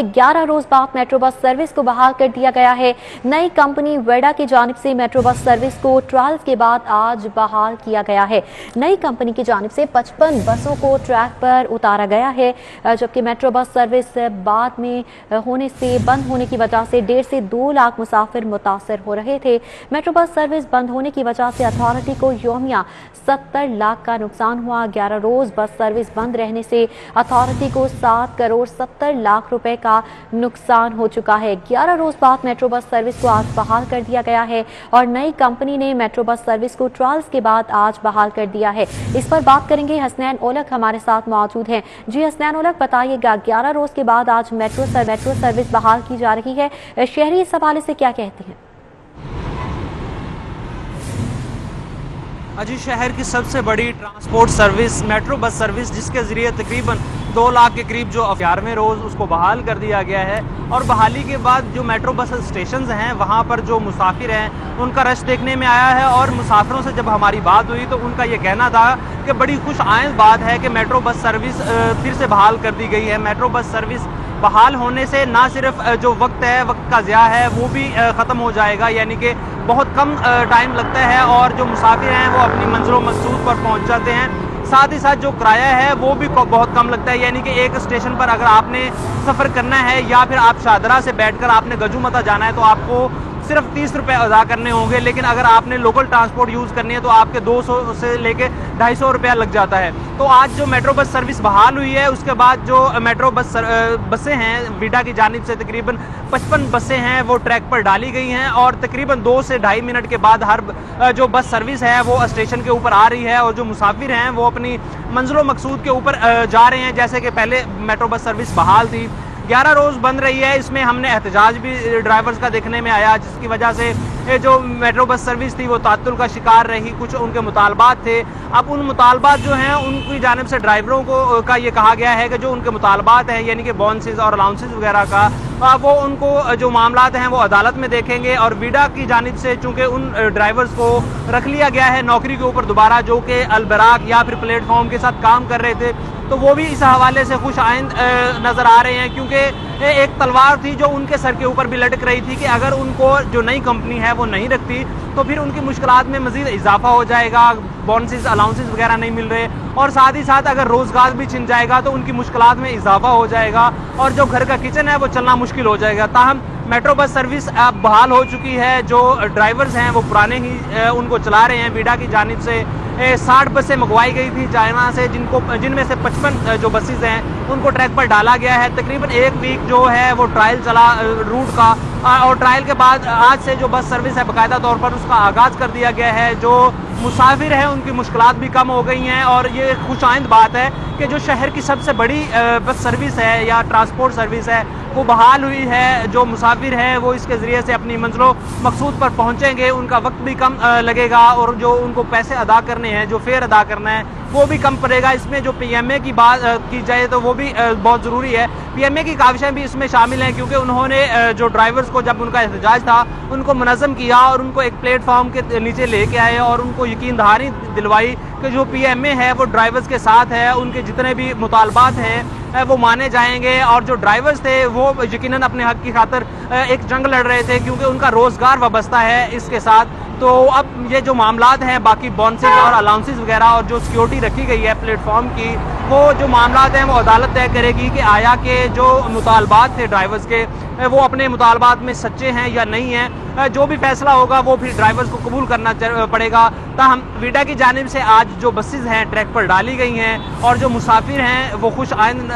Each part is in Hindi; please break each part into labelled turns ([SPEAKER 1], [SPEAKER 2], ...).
[SPEAKER 1] 11 रोज बाद मेट्रो बस सर्विस को बहाल कर दिया गया है। नई कंपनी वेडा की जानिब से मेट्रो बस सर्विस को ट्रायल्स के बाद आज बहाल किया गया है। नई कंपनी की जानिब से 55 बसों को ट्रैक पर उतारा गया है, जबकि मेट्रो बस सर्विस बाद में बंद होने की वजह से 1.5 से 2 लाख मुसाफिर मुतासर हो रहे थे। मेट्रो बस सर्विस बंद होने की वजह से अथॉरिटी को यौमिया 70 लाख का नुकसान हुआ। 11 रोज बस सर्विस बंद रहने से अथॉरिटी को 7 करोड़ 70 लाख रुपए का नुकसान हो चुका है। 11 रोज बाद मेट्रो बस सर्विस को आज बहाल कर दिया गया है और नई कंपनी ने मेट्रो बस सर्विस को ट्रायल्स के बाद आज बहाल कर दिया है। इस पर बात करेंगे। हसनैन ओलक हमारे साथ मौजूद हैं। जी हसनैन ओलक, बताइएगा 11 रोज के बाद आज मेट्रो सर्विस बहाल की जा रही है, शहरी इस हवाले से क्या कहते हैं?
[SPEAKER 2] अजी, शहर की सबसे बड़ी transport service metro bus service, जिसके जरिए तकरीबन 2 लाख के करीब जो 11वें रोज़ उसको बहाल कर दिया गया है। और बहाली के बाद जो मेट्रो बस स्टेशन हैं वहाँ पर जो मुसाफिर हैं उनका रश देखने में आया है। और मुसाफिरों से जब हमारी बात हुई तो उनका ये कहना था कि बड़ी खुश आइंद बात है कि मेट्रो बस सर्विस फिर से बहाल कर दी गई है। मेट्रो बस सर्विस बहाल होने से ना सिर्फ जो वक्त का ज़िया है वो भी ख़त्म हो जाएगा, यानी कि बहुत कम टाइम लगता है और जो मुसाफिर हैं वो अपनी मंजिलो मकसूद पर पहुंच जाते हैं। साथ ही साथ जो किराया है वो भी बहुत कम लगता है, यानी कि एक स्टेशन पर अगर आपने सफ़र करना है या फिर आप शादरा से बैठकर आपने गजूमता जाना है तो आपको सिर्फ 30 रुपये अदा करने होंगे, लेकिन अगर आपने लोकल ट्रांसपोर्ट यूज़ करनी है तो आपके 200 से लेके 250 रुपया लग जाता है। तो आज जो मेट्रो बस सर्विस बहाल हुई है उसके बाद जो मेट्रो बसें हैं वेडा की जानिब से तकरीबन 55 बसें हैं वो ट्रैक पर डाली गई हैं और तकरीबन 2 से 2.5 मिनट के बाद हर जो बस सर्विस है वो स्टेशन के ऊपर आ रही है और जो मुसाफिर हैं वो अपनी मंजिलो मकसूद के ऊपर जा रहे हैं। जैसे कि पहले मेट्रो बस सर्विस बहाल थी, 11 रोज बंद रही है। इसमें हमने एहतजाज भी ड्राइवर्स का देखने में आया, जिसकी वजह से जो मेट्रो बस सर्विस थी वो तात्तुल का शिकार रही। कुछ उनके मुतालबात थे, अब उन मुतालबात जो हैं उनकी जानिब से ड्राइवरों को का ये कहा गया है कि जो उनके मुतालबात हैं यानी कि बोनसेस और अलाउंसेस वगैरह का वो उनको जो मामलात हैं वो अदालत में देखेंगे। और वेडा की जानिब से चूँकि उन ड्राइवर्स को रख लिया गया है नौकरी के ऊपर दोबारा, जो कि अलबराक या फिर प्लेटफॉर्म के साथ काम कर रहे थे, तो वो भी इस हवाले से खुश आइंद नज़र आ रहे हैं, क्योंकि एक तलवार थी जो उनके सर के ऊपर भी लटक रही थी कि अगर उनको जो नई कंपनी है वो नहीं रखती तो फिर उनकी मुश्किलात में मज़ीद इजाफा हो जाएगा, बोनसेस अलाउंसेस वगैरह नहीं मिल रहे और साथ ही साथ अगर रोज़गार भी छिन जाएगा तो उनकी मुश्किलात में इजाफा हो जाएगा और जो घर का किचन है वो चलना मुश्किल हो जाएगा। ताहम मेट्रो बस सर्विस अब बहाल हो चुकी है। जो ड्राइवर्स हैं वो पुराने ही उनको चला रहे हैं। वेडा की जानिब से 60 बसें मंगवाई गई थी चाइना से, जिनमें से 55 जो बसेज हैं उनको ट्रैक पर डाला गया है। तकरीबन 1 वीक जो है वो ट्रायल चला रूट का और ट्रायल के बाद आज से जो बस सर्विस है बाकायदा तौर पर उसका आगाज़ कर दिया गया है। जो मुसाफिर हैं उनकी मुश्किलात भी कम हो गई हैं और ये खुश आइंद बात है कि जो शहर की सबसे बड़ी बस सर्विस है या ट्रांसपोर्ट सर्विस है वो बहाल हुई है। जो मुसाफिर हैं वो इसके ज़रिए से अपनी मंजिलो मकसूद पर पहुंचेंगे, उनका वक्त भी कम लगेगा और जो उनको पैसे अदा करने हैं, जो फेयर अदा करना है वो भी कम पड़ेगा। इसमें जो PMA की बात की जाए तो वो भी बहुत ज़रूरी है। PMA की काविशें भी इसमें शामिल हैं, क्योंकि उन्होंने जो ड्राइवर्स को जब उनका एहतजाज था उनको मुनज़्ज़म किया और उनको एक प्लेटफॉर्म के नीचे लेके आए और उनको यकीन दहानी दिलवाई कि जो PMA है वो ड्राइवर्स के साथ है, उनके जितने भी मुतालबात हैं वो माने जाएंगे। और जो ड्राइवर्स थे वो यकीनन अपने हक की खातिर एक जंग लड़ रहे थे, क्योंकि उनका रोज़गार वाबस्ता है इसके साथ। तो अब ये जो मामलात हैं बाकी बोनसेस और अलाउंसेस वगैरह और जो सिक्योरिटी रखी गई है प्लेटफॉर्म की, वो जो मामलात हैं वो अदालत तय करेगी कि आया के जो मुतालबात थे ड्राइवर्स के वो अपने मुतालबात में सच्चे हैं या नहीं हैं। जो भी फैसला होगा वो फिर ड्राइवर्स को कबूल करना पड़ेगा। ताहम वेडा की जानिब से आज जो बसेज हैं ट्रैक पर डाली गई हैं और जो मुसाफिर हैं वो खुश आइंद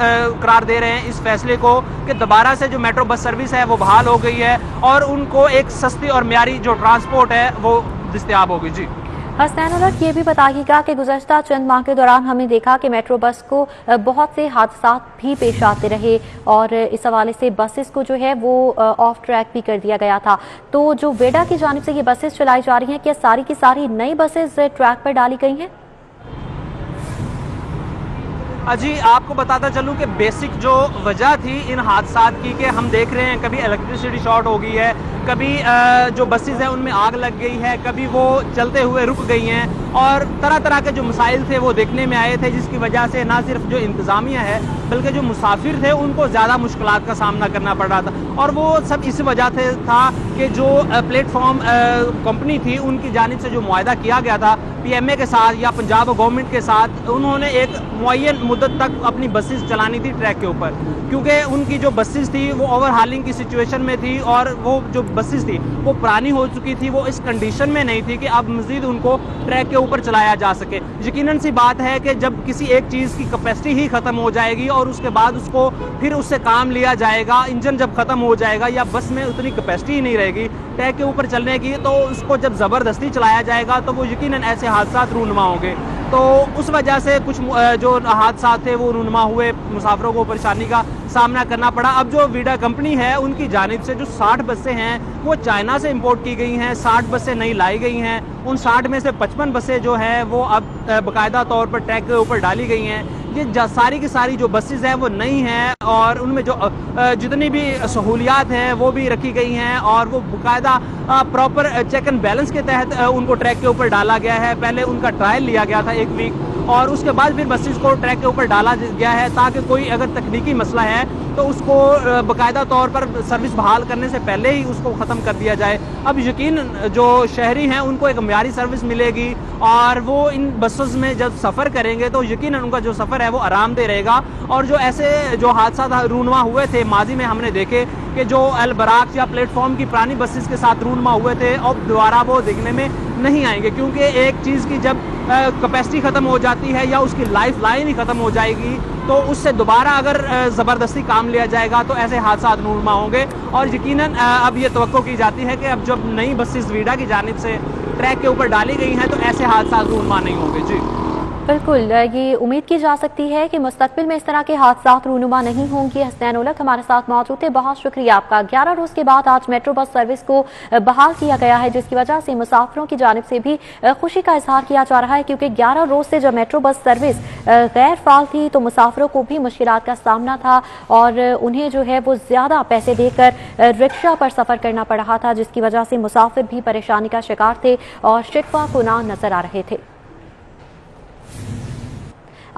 [SPEAKER 2] करार दे रहे हैं इस फैसले को कि दोबारा से जो मेट्रो बस सर्विस है वो बहाल हो गई है और उनको एक सस्ती और म्यारी जो ट्रांसपोर्ट है वो दस्तयाब होगी। जी
[SPEAKER 1] हसनैन ओलक, ये भी बताइएगा कि गुज़श्ता चंद माह के दौरान हमने देखा कि मेट्रो बस को बहुत से हादसा भी पेश आते रहे और इस हवाले से बसेस को जो है वो ऑफ ट्रैक भी कर दिया गया था। तो जो वेडा की जानिब से ये बसेस चलाई जा रही हैं, क्या सारी की सारी नई बसेस ट्रैक पर डाली गई हैं?
[SPEAKER 2] अजी, आपको बताता चलूँ कि बेसिक जो वजह थी इन हादसात की कि हम देख रहे हैं कभी इलेक्ट्रिसिटी शॉर्ट हो गई है, कभी जो बसेस हैं उनमें आग लग गई है, कभी वो चलते हुए रुक गई हैं और तरह तरह के जो मसाइल थे वो देखने में आए थे, जिसकी वजह से ना सिर्फ जो इंतज़ामिया है बल्कि जो मुसाफिर थे उनको ज़्यादा मुश्किलात का सामना करना पड़ रहा था। और वो सब इस वजह से था कि जो प्लेटफॉर्म कंपनी थी उनकी जानिब से जो मुआहदा किया गया था PMA के साथ या पंजाब गवर्नमेंट के साथ, उन्होंने एक मुअय्यन मुद्दत तक अपनी बसेस चलानी थी ट्रैक के ऊपर, क्योंकि उनकी जो बसेस थी वो ओवरहालिंग की सिचुएशन में थी और वो जो बसेस थी वो पुरानी हो चुकी थी, वो इस कंडीशन में नहीं थी कि अब मज़ीद उनको ट्रैक के ऊपर चलाया जा सके। यकीनन सी बात है कि जब किसी एक चीज़ की कैपेसिटी ही ख़त्म हो जाएगी और उसके बाद उसको फिर उससे काम लिया जाएगा, इंजन जब ख़त्म हो जाएगा या बस में उतनी कैपेसिटी ही नहीं रहेगी ट्रैक के ऊपर चलने की, तो उसको जब ज़बरदस्ती चलाया जाएगा तो वो यकीनन ऐसे हादसा रूनुमा होंगे। तो उस वजह से कुछ जो हादसा थे वो रूनुमा हुए, मुसाफिरों को परेशानी का सामना करना पड़ा। अब जो वीडा कंपनी है उनकी जानिब से जो 60 बसें हैं वो चाइना से इंपोर्ट की गई हैं, 60 बसें नई लाई गई हैं। उन 60 में से 55 बसें जो हैं वो अब बाकायदा तौर पर ट्रैक के ऊपर डाली गई हैं। ये सारी की सारी जो बसेस हैं वो नई हैं और उनमें जो जितनी भी सहूलियात हैं वो भी रखी गई हैं और वो बाकायदा प्रॉपर चेक एंड बैलेंस के तहत उनको ट्रैक के ऊपर डाला गया है। पहले उनका ट्रायल लिया गया था 1 वीक और उसके बाद फिर बसेस को ट्रैक के ऊपर डाला गया है ताकि कोई अगर तकनीकी मसला है तो उसको बाकायदा तौर पर सर्विस बहाल करने से पहले ही उसको ख़त्म कर दिया जाए। अब यकीन जो शहरी हैं उनको एक म्यारी सर्विस मिलेगी और वो इन बसों में जब सफ़र करेंगे तो यकीन उनका जो सफ़र है वो आरामदेह रहेगा। और जो ऐसे जो हादसा रूनुमा हुए थे माजी में हमने देखे कि जो अल बराक या प्लेटफॉर्म की पुरानी बसेस के साथ रूनुमा हुए थे, अब दोबारा वो देखने में नहीं आएंगे, क्योंकि एक चीज़ की जब कैपेसिटी ख़त्म हो जाती है या उसकी लाइफ लाइन ही ख़त्म हो जाएगी तो उससे दोबारा अगर ज़बरदस्ती काम लिया जाएगा तो ऐसे हादसा रूनुमा होंगे। और यकीनन अब ये तवक्को की जाती है कि अब जब नई बसेस वीडा की जानिब से ट्रैक के ऊपर डाली गई हैं तो ऐसे हादसा रूनुमा नहीं होंगे। जी
[SPEAKER 1] बिल्कुल, ये उम्मीद की जा सकती है कि मुस्तकबिल में इस तरह के हादसा रूनुमा नहीं होंगे। हसनैन उलग हमारे साथ मौजूद थे, बहुत शुक्रिया आपका। 11 रोज के बाद आज मेट्रो बस सर्विस को बहाल किया गया है, जिसकी वजह से मुसाफिरों की जानिब से भी खुशी का इजहार किया जा रहा है, क्योंकि 11 रोज से जब मेट्रो बस सर्विस गैर फाल थी तो मुसाफिरों को भी मुश्किलात का सामना था और उन्हें जो है वो ज्यादा पैसे देकर रिक्शा पर सफर करना पड़ रहा था, जिसकी वजह से मुसाफिर भी परेशानी का शिकार थे और शिकवा कुनाह नजर आ रहे थे।